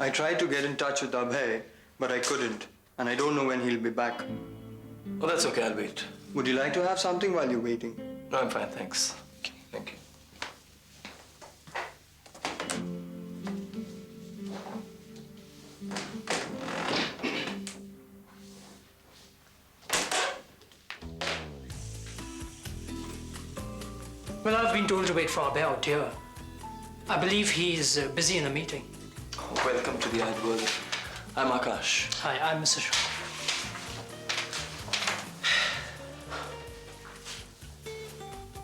I tried to get in touch with Abhay, but I couldn't. And I don't know when he'll be back. Oh, that's okay. I'll wait. Would you like to have something while you're waiting? No, I'm fine. Thanks. Okay, thank you. Well, I've been told to wait for Abhay out here. I believe he's busy in a meeting. Oh, welcome to the ad world. I'm Akash. Hi, I'm Mr. Shah.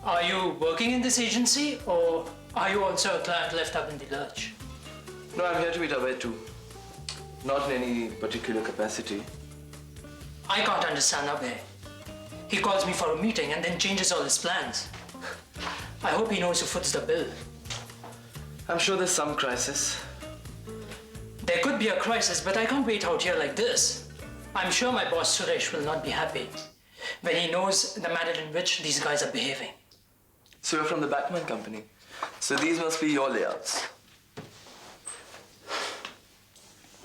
Are you working in this agency, or are you also a client left up in the lurch? No, I'm here to meet Abhay too. Not in any particular capacity. I can't understand Abhay. He calls me for a meeting and then changes all his plans. I hope he knows who foots the bill. I'm sure there's some crisis. There could be a crisis, but I can't wait out here like this. I'm sure my boss Suresh will not be happy when he knows the manner in which these guys are behaving. So you're from the Batman company. So these must be your layouts.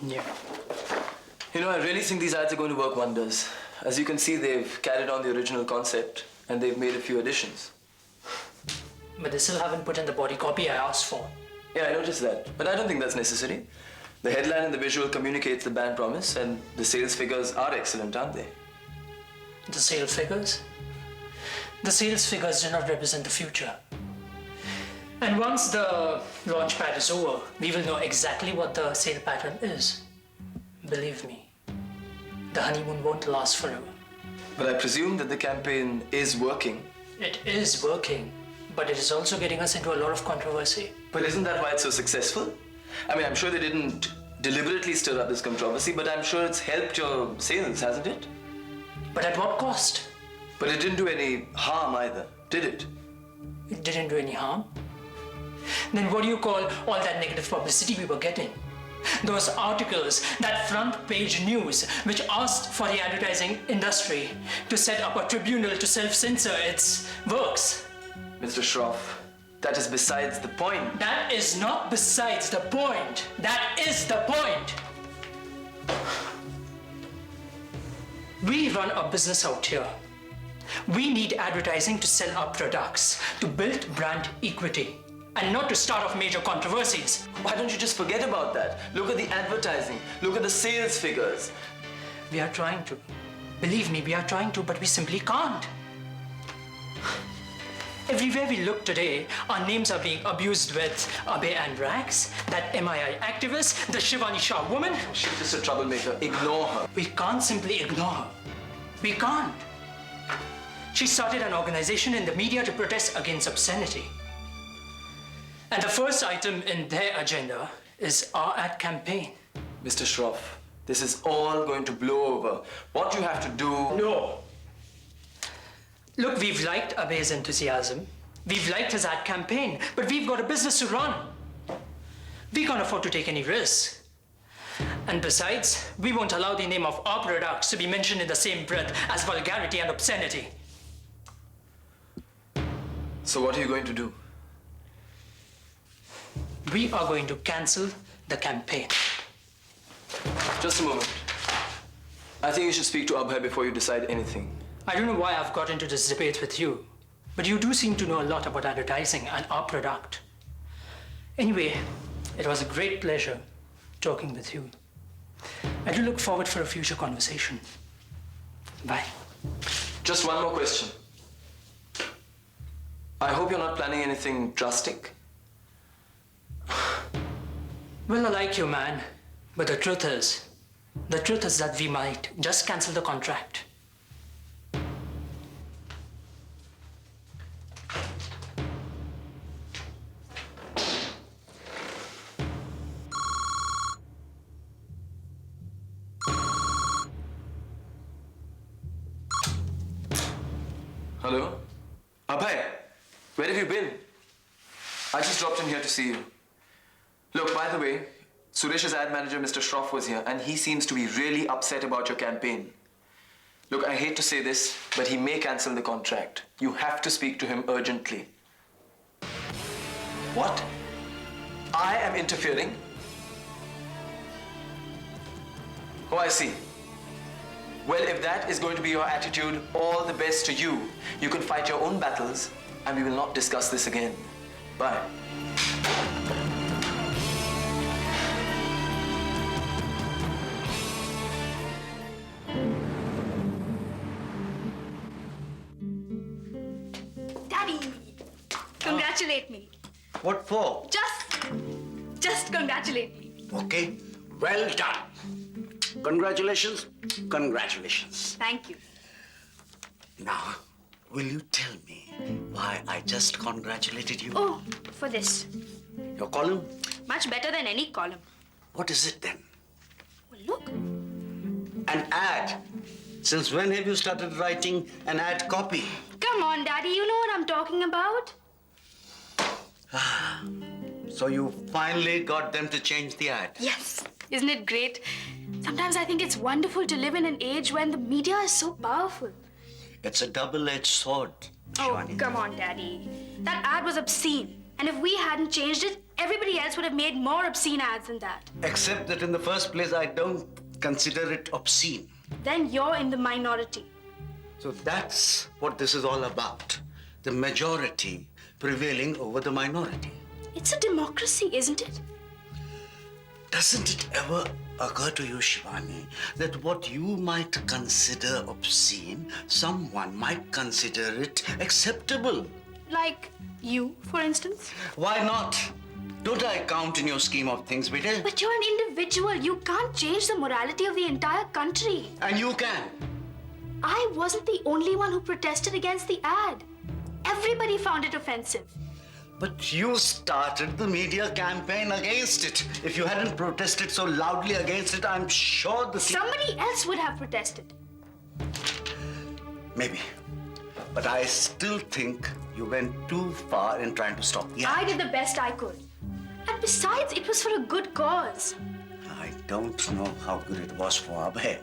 Yeah. You know, I really think these ads are going to work wonders. As you can see, they've carried on the original concept and they've made a few additions. But they still haven't put in the body copy I asked for. Yeah, I noticed that. But I don't think that's necessary. The headline and the visual communicates the brand promise, and the sales figures are excellent, aren't they? The sales figures? The sales figures do not represent the future. And once the launch pad is over, we will know exactly what the sale pattern is. Believe me, the honeymoon won't last forever. But I presume that the campaign is working. It is working, but it is also getting us into a lot of controversy. But isn't that why it's so successful? I mean, I'm sure they didn't deliberately stir up this controversy, but I'm sure it's helped your sales, hasn't it? But at what cost? But it didn't do any harm either, did it? It didn't do any harm. Then what do you call all that negative publicity we were getting? Those articles, that front page news, which asked for the advertising industry to set up a tribunal to self-censor its works. Mr. Shroff, that is besides the point. That is not besides the point. That is the point. We run a business out here. We need advertising to sell our products, to build brand equity, and not to start off major controversies. Why don't you just forget about that? Look at the advertising. Look at the sales figures. We are trying to. Believe me, we are trying to, but we simply can't. Everywhere we look today, our names are being abused with Abhay and Rax, that MII activist, the Shivani Shah woman. She's just a troublemaker. Ignore her. We can't simply ignore her. We can't. She started an organization in the media to protest against obscenity. And the first item in their agenda is our ad campaign. Mr. Shroff, this is all going to blow over. What you have to do... No. Look, we've liked Abhay's enthusiasm. We've liked his ad campaign, but we've got a business to run. We can't afford to take any risks. And besides, we won't allow the name of our products to be mentioned in the same breath as vulgarity and obscenity. So what are you going to do? We are going to cancel the campaign. Just a moment. I think you should speak to Abhay before you decide anything. I don't know why I've got into this debate with you, but you do seem to know a lot about advertising and our product. Anyway, it was a great pleasure talking with you. I do look forward for a future conversation. Bye. Just one more question. I hope you're not planning anything drastic. Well, I like you, man, but the truth is that we might just cancel the contract. Hello? Abhay, where have you been? I just dropped in here to see you. Look, by the way, Suresh's ad manager, Mr. Shroff, was here, and he seems to be really upset about your campaign. Look, I hate to say this, but he may cancel the contract. You have to speak to him urgently. What? I am interfering? Oh, I see. Well, if that is going to be your attitude, all the best to you. You can fight your own battles, and we will not discuss this again. Bye. Daddy, congratulate me. What for? Just congratulate me. Okay, well done. Congratulations, congratulations. Thank you. Now, will you tell me why I just congratulated you? Oh, for this. Your column? Much better than any column. What is it then? Well, look. An ad. Since when have you started writing an ad copy? Come on, Daddy, you know what I'm talking about. So you finally got them to change the ad. Yes. Isn't it great? Sometimes I think it's wonderful to live in an age when the media is so powerful. It's a double-edged sword, Oh, Shivani. come on, Daddy. That ad was obscene. And if we hadn't changed it, everybody else would have made more obscene ads than that. Except that in the first place, I don't consider it obscene. Then you're in the minority. So that's what this is all about. The majority prevailing over the minority. It's a democracy, isn't it? Doesn't it ever occur to you, Shivani, that what you might consider obscene, someone might consider it acceptable? Like you, for instance. Why not? Don't I count in your scheme of things, beta? But you're an individual. You can't change the morality of the entire country. And you can. I wasn't the only one who protested against the ad. Everybody found it offensive. But you started the media campaign against it. If you hadn't protested so loudly against it, I'm sure the... Somebody else would have protested. Maybe. But I still think you went too far in trying to stop the ad. I did the best I could. And besides, it was for a good cause. I don't know how good it was for Abhay.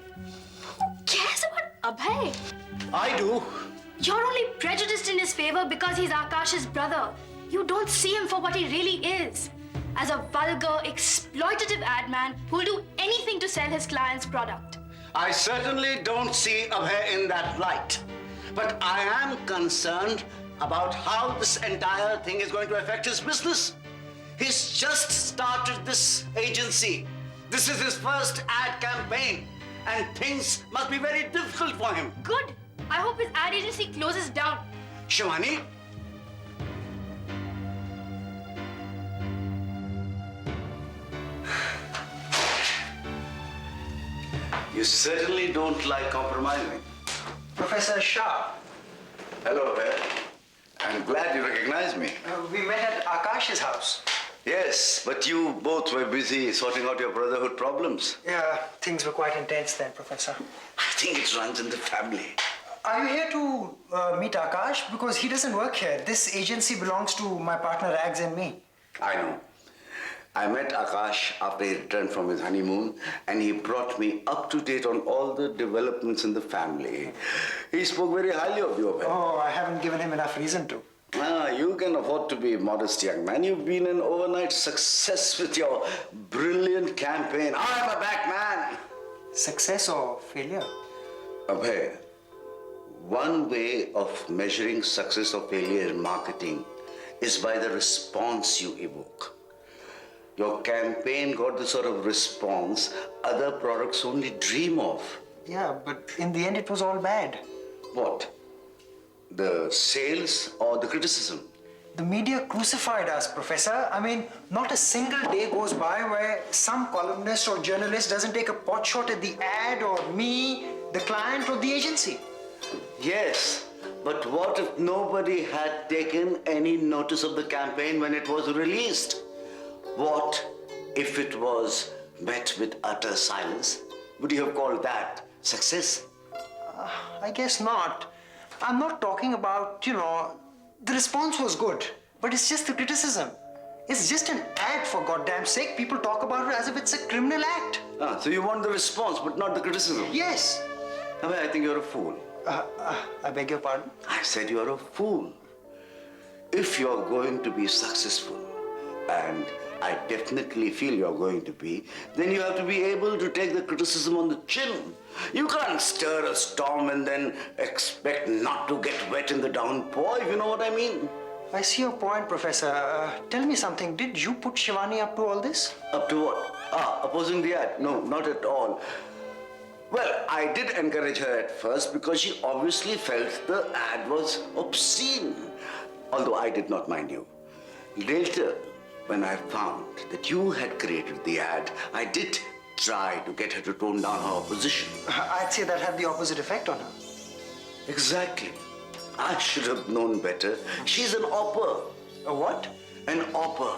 Who cares about Abhay? I do. You're only prejudiced in his favor because he's Akash's brother. You don't see him for what he really is. As a vulgar, exploitative ad man who'll do anything to sell his client's product. I certainly don't see Abhay in that light. But I am concerned about how this entire thing is going to affect his business. He's just started this agency. This is his first ad campaign. And things must be very difficult for him. Good. I hope his ad agency closes down. Shivani? You certainly don't like compromising. Professor Shah, Hello, Abhay. I'm glad you recognize me. we met at Akash's house. Yes, but you both were busy sorting out your brotherhood problems. Yeah, things were quite intense then, Professor. I think it runs in the family. Are you here to meet Akash? Because he doesn't work here. This agency belongs to my partner Rags and me. I know. I met Akash after he returned from his honeymoon, and he brought me up to date on all the developments in the family. He spoke very highly of you, Abhay. Oh, I haven't given him enough reason to. You can afford to be a modest young man. You've been an overnight success with your brilliant campaign. I'm a back man. Success or failure? Abhay, one way of measuring success or failure in marketing is by the response you evoke. Your campaign got the sort of response other products only dream of. Yeah, but in the end it was all bad. What? The sales or the criticism? The media crucified us, Professor. I mean, not a single day goes by where some columnist or journalist doesn't take a pot shot at the ad or me, the client or the agency. Yes, but what if nobody had taken any notice of the campaign when it was released? What if it was met with utter silence? Would you have called that success? I guess not. I'm not talking about, the response was good, but it's just the criticism. It's just an ad, for goddamn sake. People talk about it as if it's a criminal act. So you want the response, but not the criticism? Yes. I think you're a fool. I beg your pardon? I said you're a fool. If you're going to be successful and I definitely feel you're going to be, then you have to be able to take the criticism on the chin. You can't stir a storm and then expect not to get wet in the downpour, if you know what I mean. I see your point, Professor. Tell me something. Did you put Shivani up to all this? Up to what? Opposing the ad? No, not at all. Well, I did encourage her at first because she obviously felt the ad was obscene. Although I did not mind you. Later, when I found that you had created the ad, I did try to get her to tone down her opposition. I'd say that had the opposite effect on her. Exactly. I should have known better. She's an opper. A what? An opper.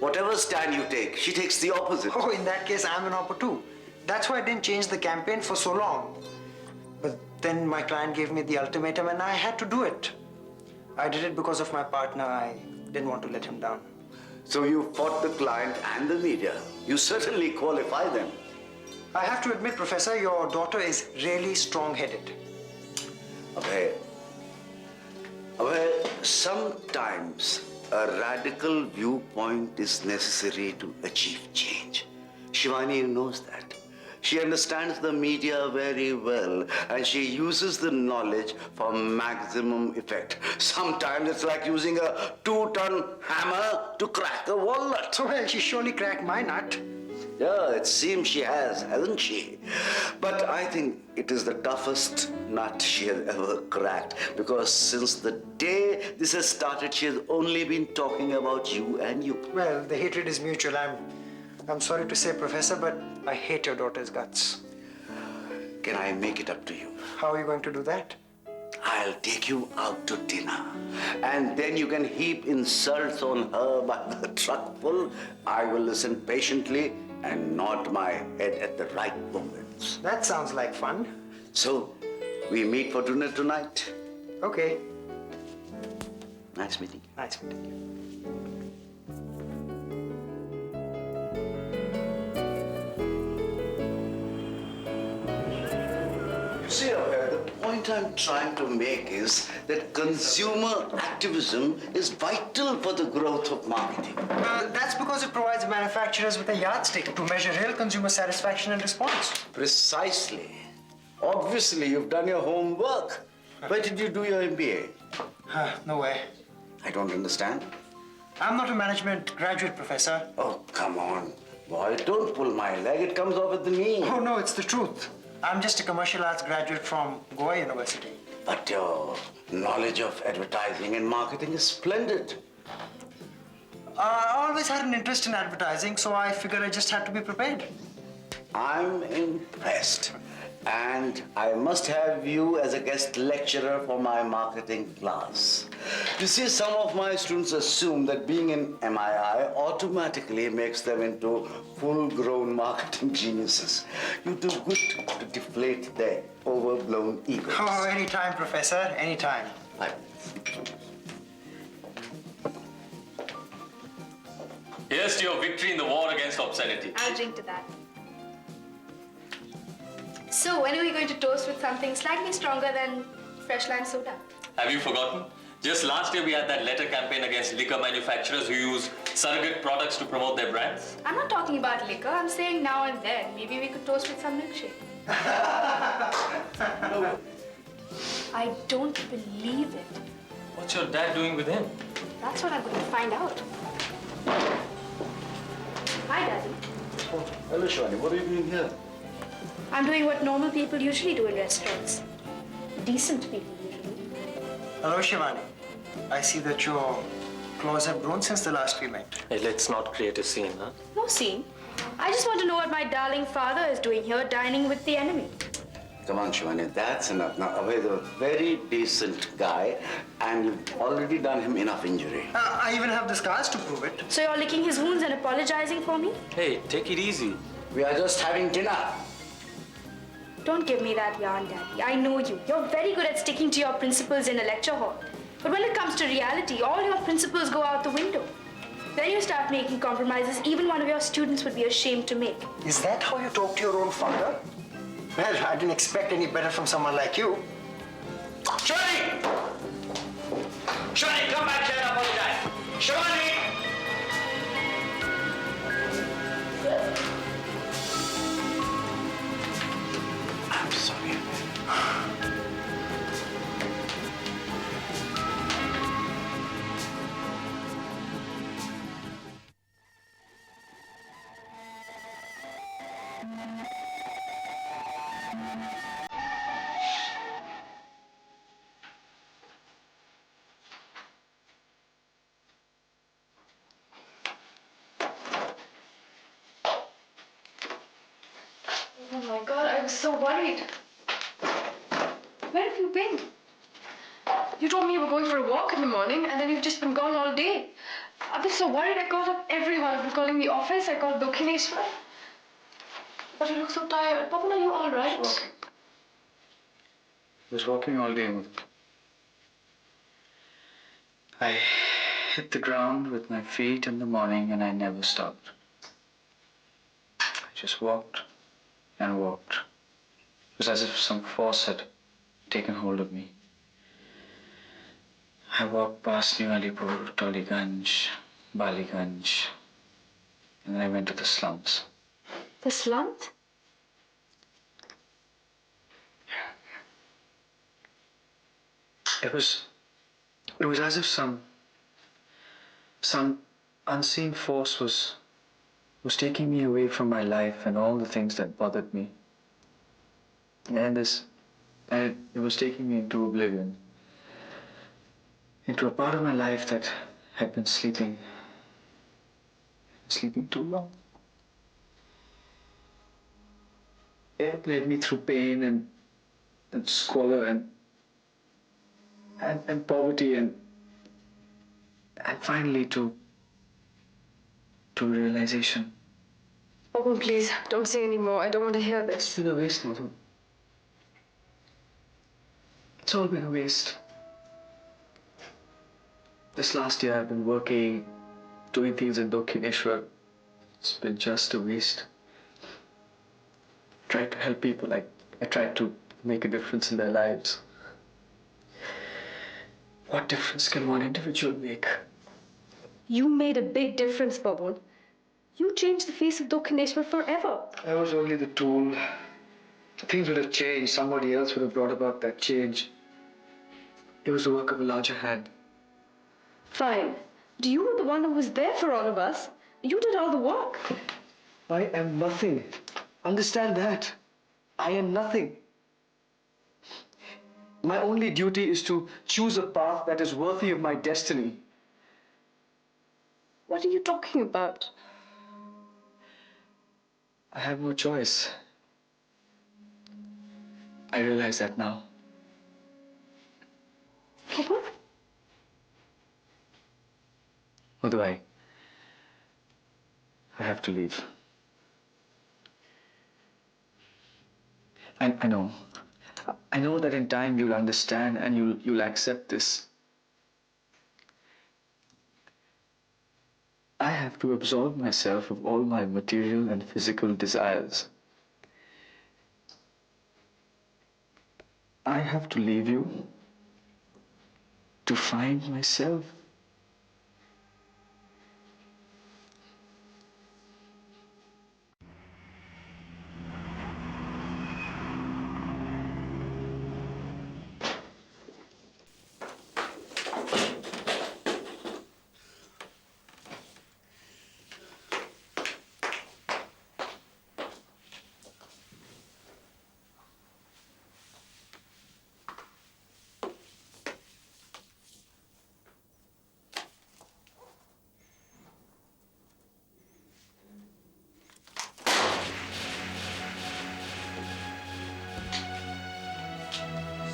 Whatever stand you take, she takes the opposite. Oh, in that case, I'm an opper too. That's why I didn't change the campaign for so long. But then my client gave me the ultimatum and I had to do it. I did it because of my partner. I didn't want to let him down. So you fought the client and the media. You certainly qualify them. I have to admit, Professor, your daughter is really strong-headed. Abhay, sometimes a radical viewpoint is necessary to achieve change. Shivani knows that. She understands the media very well and she uses the knowledge for maximum effect. Sometimes it's like using a 2-ton hammer to crack a walnut. Well, she surely cracked my nut. Yeah, it seems she has, hasn't she? But I think it is the toughest nut she has ever cracked because since the day this has started, she has only been talking about you and you. Well, the hatred is mutual. I'm sorry to say, Professor, but I hate your daughter's guts. Can I make it up to you? How are you going to do that? I'll take you out to dinner. And then you can heap insults on her by the truckful. I will listen patiently and nod my head at the right moments. That sounds like fun. So, we meet for dinner tonight. Okay. Nice meeting you. Nice meeting you. You see, Abhay, the point I'm trying to make is that consumer activism is vital for the growth of marketing. That's because it provides manufacturers with a yardstick to measure real consumer satisfaction and response. Precisely. Obviously, you've done your homework. Where did you do your MBA? No way. I don't understand. I'm not a management graduate, Professor. Oh, come on. Boy, don't pull my leg. It comes off at the knee. Oh, no, it's the truth. I'm just a commercial arts graduate from Goa University. But your knowledge of advertising and marketing is splendid. I always had an interest in advertising, so I figured I just had to be prepared. I'm impressed. And I must have you as a guest lecturer for my marketing class. You see, some of my students assume that being in MII automatically makes them into full-grown marketing geniuses. You do good to deflate their overblown egos. Oh, anytime, Professor, anytime. Bye. Here's to your victory in the war against obscenity. I'll drink to that. So, when are we going to toast with something slightly stronger than fresh lime soda? Have you forgotten? Just last year we had that letter campaign against liquor manufacturers who use surrogate products to promote their brands. I'm not talking about liquor. I'm saying now and then. Maybe we could toast with some milkshake. I don't believe it. What's your dad doing with him? That's what I'm going to find out. Hi, Daddy. Oh, hello, Shivani. What are you doing here? I'm doing what normal people usually do in restaurants. Decent people usually. Hello, Shivani. I see that your claws have grown since the last we met. Hey, let's not create a scene, huh? No scene. I just want to know what my darling father is doing here, dining with the enemy. Come on, Shivani, that's enough. Now, Abhay is a very decent guy, and you've already done him enough injury. I even have the scars to prove it. So you're licking his wounds and apologizing for me? Hey, take it easy. We are just having dinner. Don't give me that yarn, Daddy. I know you. You're very good at sticking to your principles in a lecture hall. But when it comes to reality, all your principles go out the window. Then you start making compromises even one of your students would be ashamed to make. Is that how you talk to your own father? Well, I didn't expect any better from someone like you. Shivani! Shivani, come back here and apologize. Shivani! was so worried. Where have you been? You told me you were going for a walk in the morning and then you've just been gone all day. I've been so worried. I called up everyone. I've been calling the office. I called Dokhineshwar. But you look so tired. Pawan, are you all right? Walking. I was walking all day. I hit the ground with my feet in the morning and I never stopped. I just walked and walked. It was as if some force had taken hold of me. I walked past New Alipur, Toliganj, Baliganj, and then I went to the slums. The slums? It was as if some unseen force was taking me away from my life and all the things that bothered me. And it was taking me into oblivion. Into a part of my life that had been sleeping too long. It led me through pain and squalor and poverty and finally to realization. Pawan, please, don't say any more. I don't want to hear this. It's been a waste, Madhu. It's all been a waste. This last year I've been working, doing things in Dokhineshwar. It's been just a waste. Tried to help people. I tried to make a difference in their lives. What difference can one individual make? You made a big difference, Pawan. You changed the face of Dokhineshwar forever. I was only the tool. Things would have changed. Somebody else would have brought about that change. It was the work of a larger hand. Fine. But you were the one who was there for all of us. You did all the work. I am nothing. Understand that. I am nothing. My only duty is to choose a path that is worthy of my destiny. What are you talking about? I have no choice. I realize that now. Pawan? Madhu, I have to leave. I know. I know that in time you'll understand and you'll accept this. I have to absolve myself of all my material and physical desires. I have to leave you to find myself.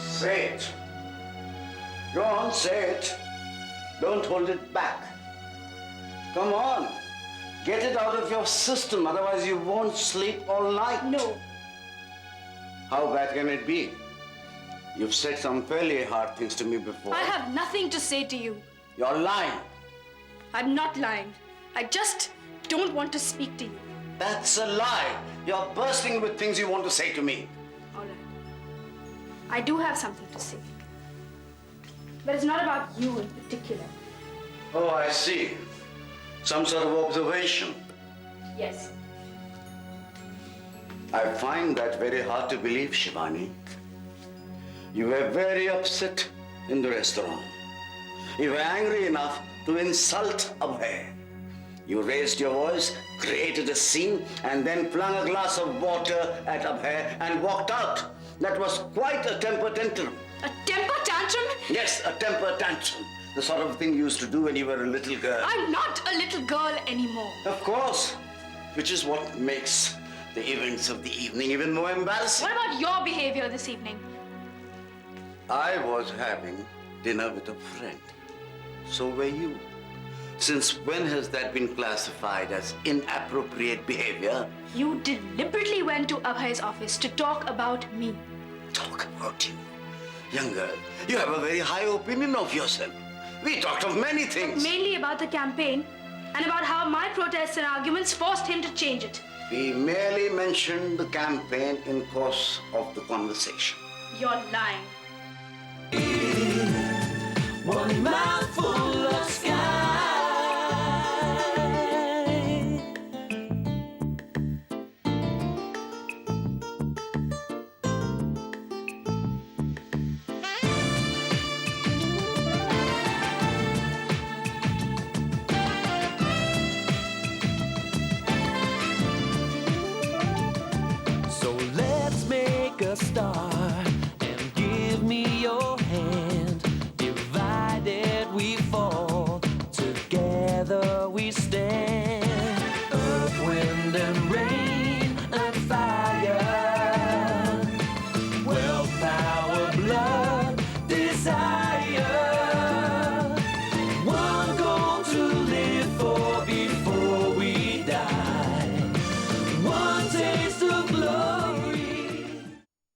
Say it. Go on, say it. Don't hold it back. Come on. Get it out of your system, otherwise you won't sleep all night. No. How bad can it be? You've said some fairly hard things to me before. I have nothing to say to you. You're lying. I'm not lying. I just don't want to speak to you. That's a lie. You're bursting with things you want to say to me. All right. I do have something to say. But it's not about you in particular. Oh, I see. Some sort of observation. Yes. I find that very hard to believe, Shivani. You were very upset in the restaurant. You were angry enough to insult Abhay. You raised your voice, created a scene, and then flung a glass of water at Abhay and walked out. That was quite a temper tantrum. A temper tantrum? Yes, a temper tantrum. The sort of thing you used to do when you were a little girl. I'm not a little girl anymore. Of course. Which is what makes the events of the evening even more embarrassing. What about your behavior this evening? I was having dinner with a friend. So were you. Since when has that been classified as inappropriate behavior? You deliberately went to Abhay's office to talk about me. Talk about you. Young girl, you have a very high opinion of yourself. We talked of many things. Mainly about the campaign and about how my protests and arguments forced him to change it. We merely mentioned the campaign in course of the conversation. You're lying. One mouthful